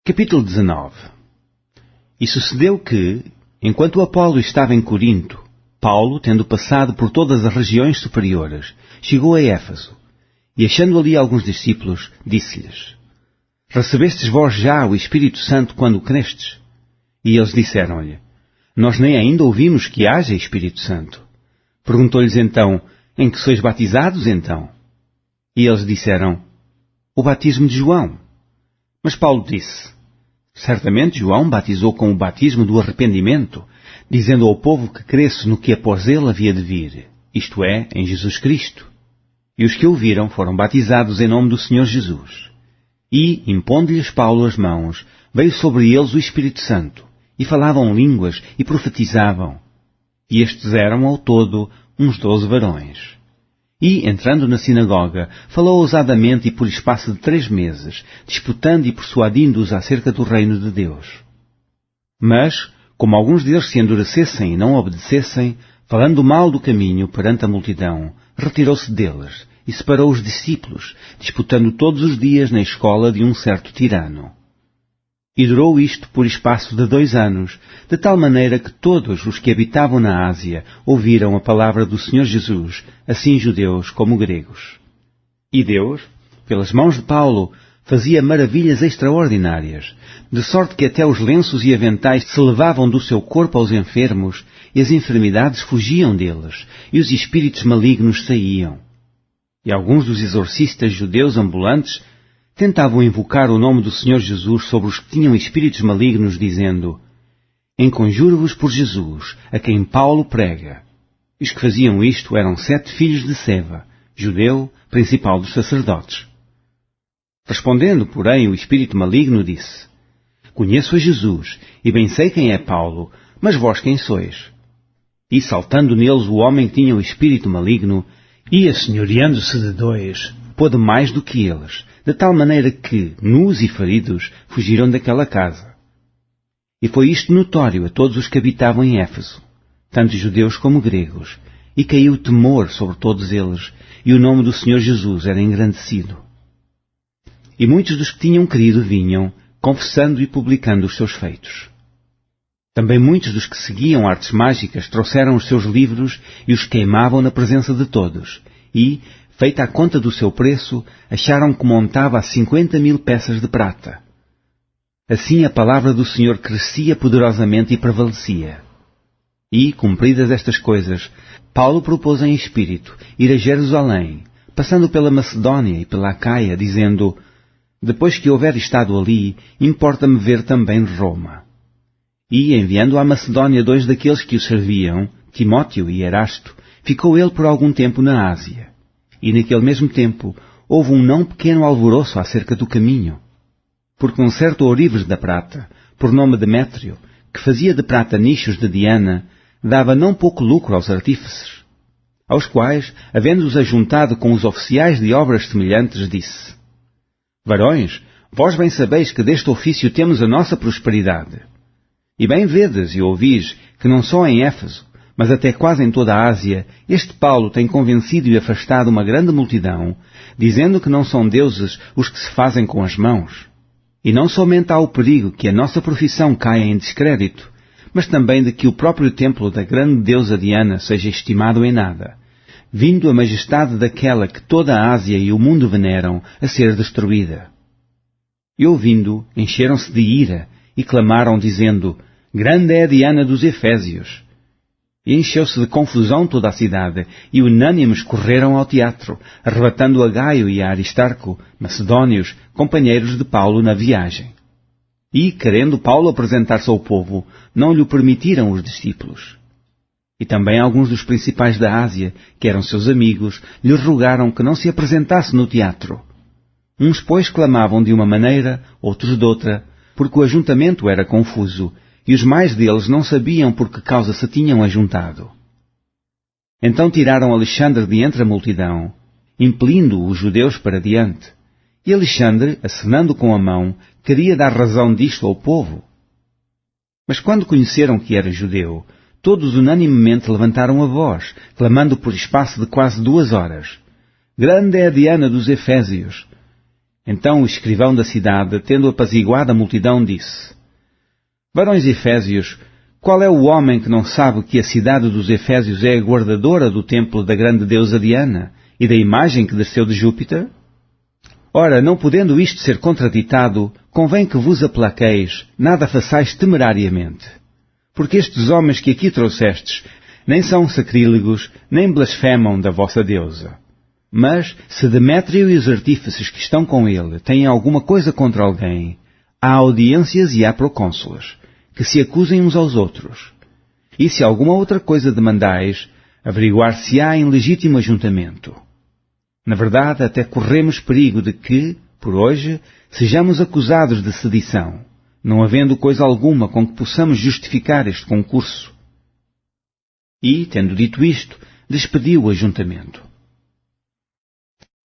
Capítulo 19. E sucedeu que, enquanto Apolo estava em Corinto, Paulo, tendo passado por todas as regiões superiores, chegou a Éfeso, e achando ali alguns discípulos, disse-lhes: Recebestes vós já o Espírito Santo quando crestes? E eles disseram-lhe: Nós nem ainda ouvimos que haja Espírito Santo. Perguntou-lhes então: Em que sois batizados então? E eles disseram: O batismo de João. Mas Paulo disse: Certamente João batizou com o batismo do arrependimento, dizendo ao povo que cresce no que após ele havia de vir, isto é, em Jesus Cristo. E os que ouviram foram batizados em nome do Senhor Jesus. E, impondo-lhes Paulo as mãos, veio sobre eles o Espírito Santo, e falavam línguas e profetizavam. E estes eram, ao todo, uns 12 varões. E, entrando na sinagoga, falou ousadamente e por espaço de 3 meses, disputando e persuadindo-os acerca do reino de Deus. Mas, como alguns deles se endurecessem e não obedecessem, falando mal do caminho perante a multidão, retirou-se deles e separou os discípulos, disputando todos os dias na escola de um certo tirano. E durou isto por espaço de 2 anos, de tal maneira que todos os que habitavam na Ásia ouviram a palavra do Senhor Jesus, assim judeus como gregos. E Deus, pelas mãos de Paulo, fazia maravilhas extraordinárias, de sorte que até os lenços e aventais se levavam do seu corpo aos enfermos, e as enfermidades fugiam deles, e os espíritos malignos saíam. E alguns dos exorcistas judeus ambulantes tentavam invocar o nome do Senhor Jesus sobre os que tinham espíritos malignos, dizendo: Enconjuro-vos por Jesus, a quem Paulo prega. E os que faziam isto eram 7 filhos de Seva, judeu, principal dos sacerdotes. Respondendo, porém, o espírito maligno disse: Conheço a Jesus, e bem sei quem é Paulo, mas vós quem sois? E saltando neles o homem que tinha o espírito maligno, e assenhoreando-se de 2, pôde mais do que eles, de tal maneira que, nus e feridos, fugiram daquela casa. E foi isto notório a todos os que habitavam em Éfeso, tanto judeus como gregos, e caiu temor sobre todos eles, e o nome do Senhor Jesus era engrandecido. E muitos dos que tinham crido vinham, confessando e publicando os seus feitos. Também muitos dos que seguiam artes mágicas trouxeram os seus livros e os queimavam na presença de todos, e, feita a conta do seu preço, acharam que montava a 50.000 peças de prata. Assim a palavra do Senhor crescia poderosamente e prevalecia. E, cumpridas estas coisas, Paulo propôs em espírito ir a Jerusalém, passando pela Macedónia e pela Acaia, dizendo: Depois que houver estado ali, importa-me ver também Roma. E, enviando à Macedónia 2 daqueles que o serviam, Timóteo e Erasto, ficou ele por algum tempo na Ásia. E naquele mesmo tempo houve um não pequeno alvoroço acerca do caminho, porque um certo ourives da prata, por nome Demétrio, que fazia de prata nichos de Diana, dava não pouco lucro aos artífices, aos quais, havendo-os ajuntado com os oficiais de obras semelhantes, disse: Varões, vós bem sabeis que deste ofício temos a nossa prosperidade. E bem vedes e ouvis que não só em Éfeso, mas até quase em toda a Ásia, este Paulo tem convencido e afastado uma grande multidão, dizendo que não são deuses os que se fazem com as mãos. E não somente há o perigo que a nossa profissão caia em descrédito, mas também de que o próprio templo da grande deusa Diana seja estimado em nada, vindo a majestade daquela que toda a Ásia e o mundo veneram a ser destruída. E ouvindo, encheram-se de ira e clamaram, dizendo: Grande é a Diana dos Efésios. E encheu-se de confusão toda a cidade, e unânimes correram ao teatro, arrebatando a Gaio e a Aristarco, macedónios, companheiros de Paulo na viagem. E, querendo Paulo apresentar-se ao povo, não lhe permitiram os discípulos. E também alguns dos principais da Ásia, que eram seus amigos, lhe rogaram que não se apresentasse no teatro. Uns, pois, clamavam de uma maneira, outros de outra, porque o ajuntamento era confuso, e os mais deles não sabiam por que causa se tinham ajuntado. Então tiraram Alexandre de entre a multidão, impelindo os judeus para diante. E Alexandre, acenando com a mão, queria dar razão disto ao povo. Mas quando conheceram que era judeu, todos unanimemente levantaram a voz, clamando por espaço de quase 2 horas: Grande é a Diana dos Efésios! Então o escrivão da cidade, tendo apaziguado a multidão, disse: Varões Efésios, qual é o homem que não sabe que a cidade dos Efésios é a guardadora do templo da grande deusa Diana e da imagem que desceu de Júpiter? Ora, não podendo isto ser contraditado, convém que vos aplaqueis, nada façais temerariamente. Porque estes homens que aqui trouxestes nem são sacrílegos, nem blasfemam da vossa deusa. Mas, se Demétrio e os artífices que estão com ele têm alguma coisa contra alguém, há audiências e há procônsulas, que se acusem uns aos outros. E se alguma outra coisa demandais, averiguar-se-á em legítimo ajuntamento. Na verdade, até corremos perigo de que, por hoje, sejamos acusados de sedição, não havendo coisa alguma com que possamos justificar este concurso. E, tendo dito isto, despediu o ajuntamento.